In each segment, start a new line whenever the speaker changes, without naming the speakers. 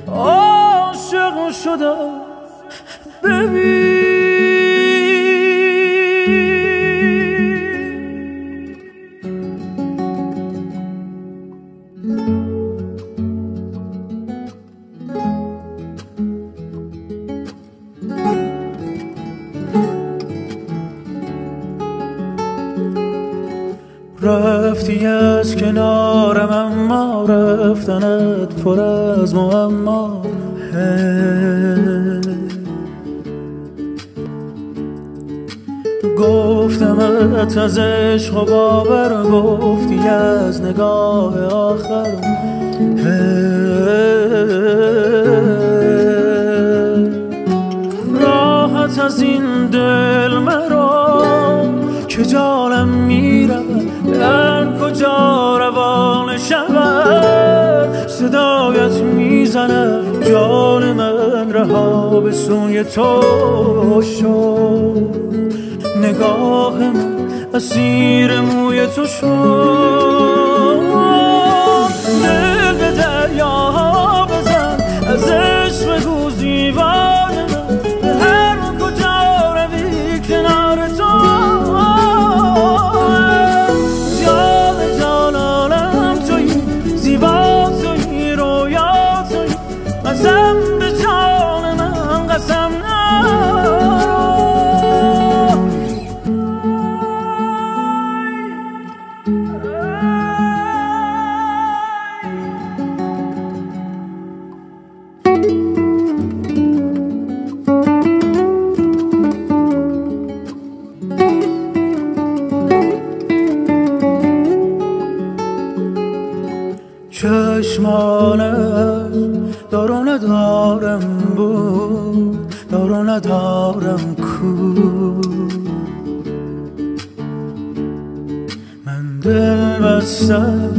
عاشق شدم ببین. رفتی از کنارم اما رفتنت پر از معما. گفتمت از عشق و باور، گفتی از نگاه آخر. راحت از این دل مرا که جانم میرود، در کجا روان شود. صدایت میزنم جان من رها به سوی تو شد. نگاه من اسیر موی تو شد. دل به دریا بزن، از عشق بگو زیبای من. به هر کجا روی کنار تو، جان جانانم تویی، زیبا تویی، رویا تویی. قسم به جان من قسم چشمانت دارو ندارم بود، دارو ندارم کو. من دل بستم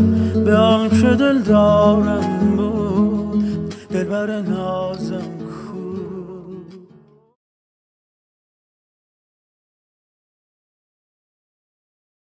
به آن که دل دارم بود، دلبر نازم